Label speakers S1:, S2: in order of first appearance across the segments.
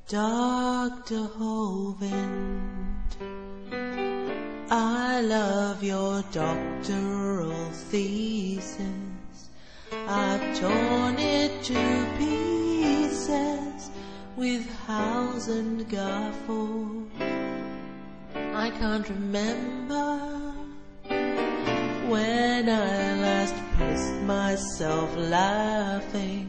S1: Dr. Hovind, I love your doctoral thesis. I've torn it to pieces with house and gaffle. I can't remember when I last pissed myself laughing.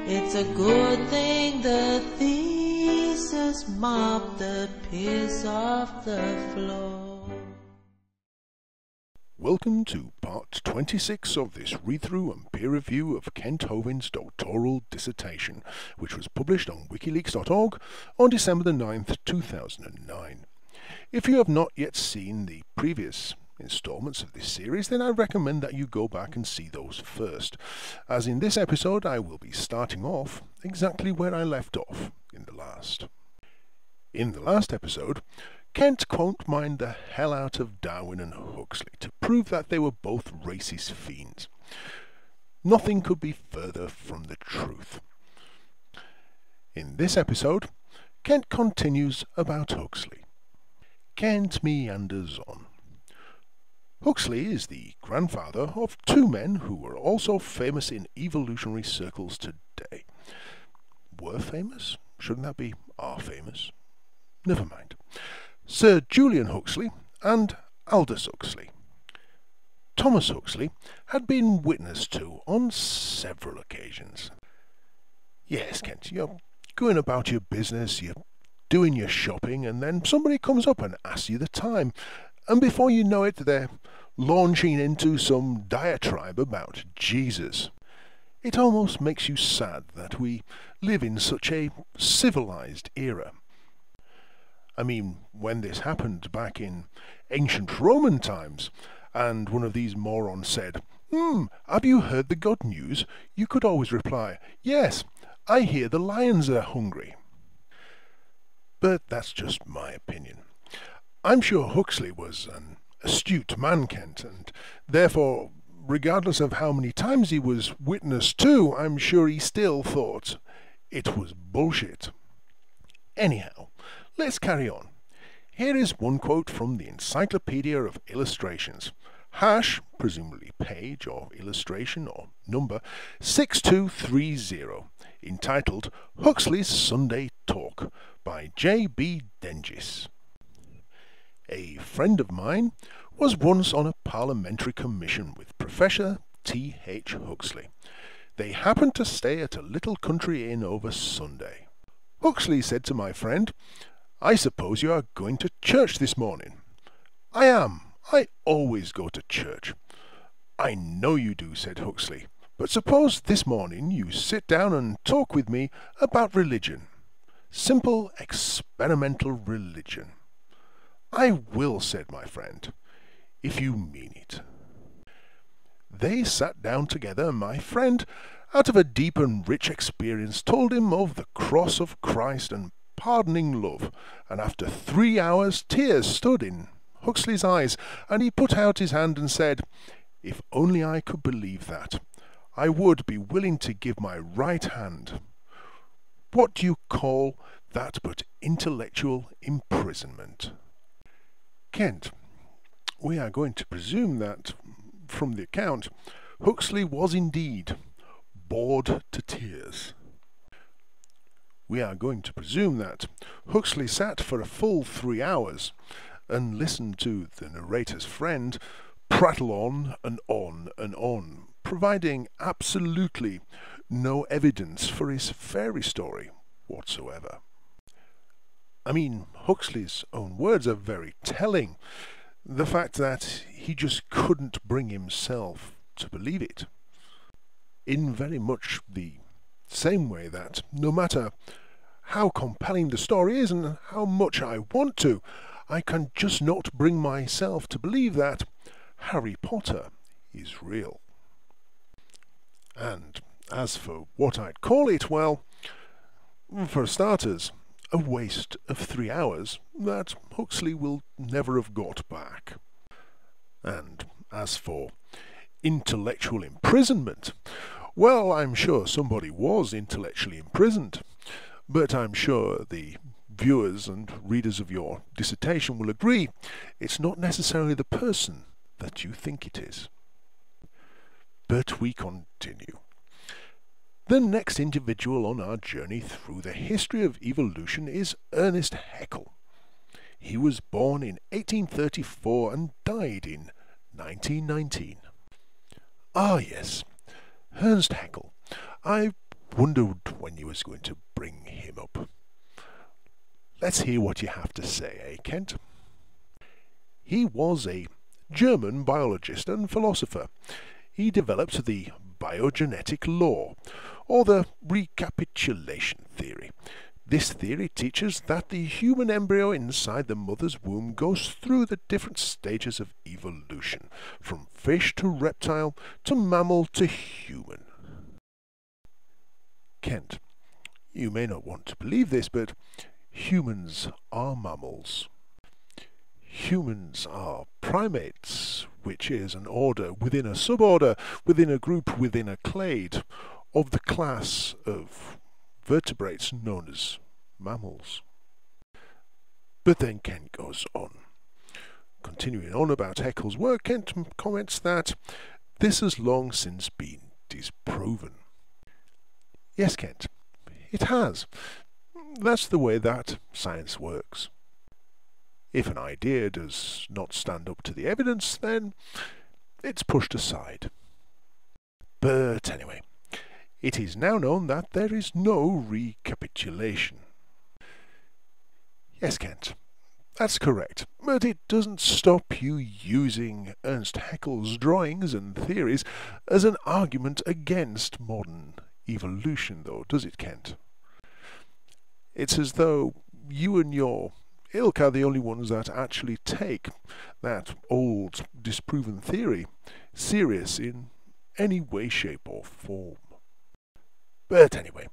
S1: It's a good thing the thesis mopped the piss off the floor.
S2: Welcome to part 26 of this read-through and peer review of Kent Hovind's doctoral dissertation, which was published on wikileaks.org on December the 9th, 2009. If you have not yet seen the previous installments of this series, then I recommend that you go back and see those first, as in this episode I will be starting off exactly where I left off in the last. In the last episode, Kent quote-mined the hell out of Darwin and Huxley to prove that they were both racist fiends. Nothing could be further from the truth. In this episode, Kent continues about Huxley. Kent meanders on. Huxley is the grandfather of two men who were also famous in evolutionary circles today. Were famous? Shouldn't that be are famous? Never mind. Sir Julian Huxley and Aldous Huxley. Thomas Huxley had been witness to on several occasions. Yes, Kent, you're going about your business, you're doing your shopping, and then somebody comes up and asks you the time, and before you know it, they're launching into some diatribe about Jesus. It almost makes you sad that we live in such a civilized era. I mean, when this happened back in ancient Roman times, and one of these morons said, have you heard the good news? You could always reply, yes, I hear the lions are hungry. But that's just my opinion. I'm sure Huxley was an astute man, Kent, and therefore, regardless of how many times he was witness to, I'm sure he still thought it was bullshit. Anyhow, let's carry on. Here is one quote from the Encyclopedia of Illustrations. Hash, presumably page or illustration or number, 6230, entitled Huxley's Sunday Talk by J.B. Dengis. A friend of mine was once on a parliamentary commission with Professor T.H. Huxley. They happened to stay at a little country inn over Sunday. Huxley said to my friend, I suppose you are going to church this morning. I am. I always go to church. I know you do, said Huxley, but suppose this morning you sit down and talk with me about religion. Simple experimental religion. I will, said my friend, if you mean it. They sat down together, and my friend, out of a deep and rich experience, told him of the cross of Christ and pardoning love, and after 3 hours tears stood in Huxley's eyes, and he put out his hand and said, if only I could believe that, I would be willing to give my right hand. What do you call that but intellectual imprisonment? Kent, we are going to presume that, from the account, Huxley was indeed bored to tears. We are going to presume that Huxley sat for a full 3 hours and listened to the narrator's friend prattle on and on and on, providing absolutely no evidence for his fairy story whatsoever. I mean, Huxley's own words are very telling. The fact that he just couldn't bring himself to believe it. In very much the same way that no matter how compelling the story is and how much I want to, I can just not bring myself to believe that Harry Potter is real. And as for what I'd call it, well, for starters, a waste of 3 hours that Huxley will never have got back. And as for intellectual imprisonment, well, I'm sure somebody was intellectually imprisoned. But I'm sure the viewers and readers of your dissertation will agree it's not necessarily the person that you think it is. But we continue. The next individual on our journey through the history of evolution is Ernest Haeckel. He was born in 1834 and died in 1919. Ah yes, Ernst Haeckel. I wondered when you was going to bring him up. Let's hear what you have to say, eh, Kent? He was a German biologist and philosopher. He developed the biogenetic law, or the recapitulation theory. This theory teaches that the human embryo inside the mother's womb goes through the different stages of evolution, from fish to reptile to mammal to human. Kent, you may not want to believe this, but humans are mammals. Humans are primates, which is an order within a suborder, within a group, within a clade, of the class of vertebrates known as mammals. But then Kent goes on. Continuing on about Haeckel's work, Kent comments that this has long since been disproven. Yes, Kent, it has. That's the way that science works. If an idea does not stand up to the evidence, then it's pushed aside. But anyway, it is now known that there is no recapitulation. Yes, Kent, that's correct, but it doesn't stop you using Ernst Haeckel's drawings and theories as an argument against modern evolution, though, does it, Kent? It's as though you and your ilk are the only ones that actually take that old, disproven theory serious in any way, shape or form. But anyway,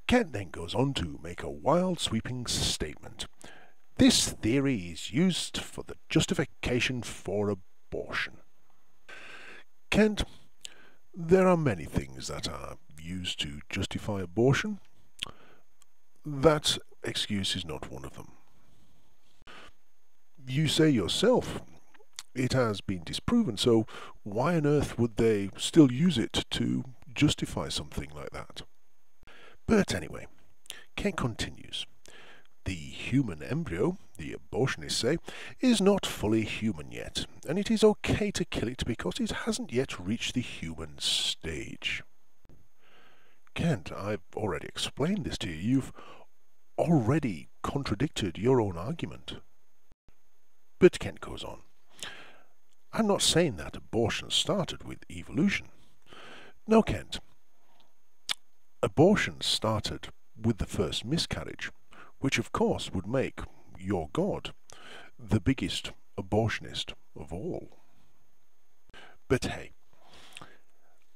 S2: Kent then goes on to make a wild, sweeping statement. This theory is used for the justification for abortion. Kent, there are many things that are used to justify abortion. That excuse is not one of them. You say yourself it has been disproven, so why on earth would they still use it to justify something like that? But anyway, Kent continues. The human embryo, the abortionists say, is not fully human yet, and it is okay to kill it because it hasn't yet reached the human stage. Kent, I've already explained this to you. You've already contradicted your own argument. But Kent goes on. I'm not saying that abortion started with evolution. No, Kent. Abortion started with the first miscarriage, which of course would make your God the biggest abortionist of all. But hey,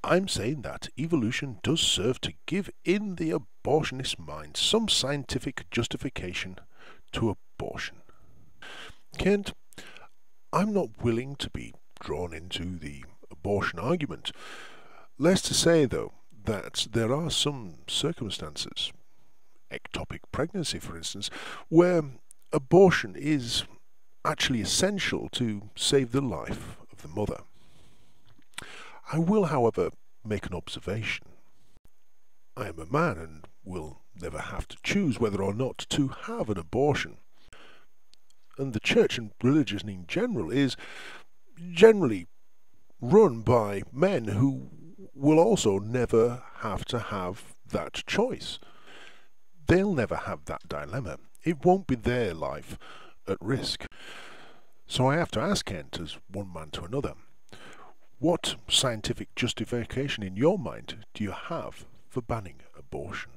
S2: I'm saying that evolution does serve to give in the abortionist mind some scientific justification to abortion. Kent, I'm not willing to be drawn into the abortion argument. Less to say, though, that there are some circumstances, ectopic pregnancy for instance, where abortion is actually essential to save the life of the mother. I will, however, make an observation. I am a man and will never have to choose whether or not to have an abortion. And the church and religion in general is generally run by men who will also never have to have that choice. They'll never have that dilemma. It won't be their life at risk. So I have to ask Kent, as one man to another, what scientific justification in your mind do you have for banning abortion?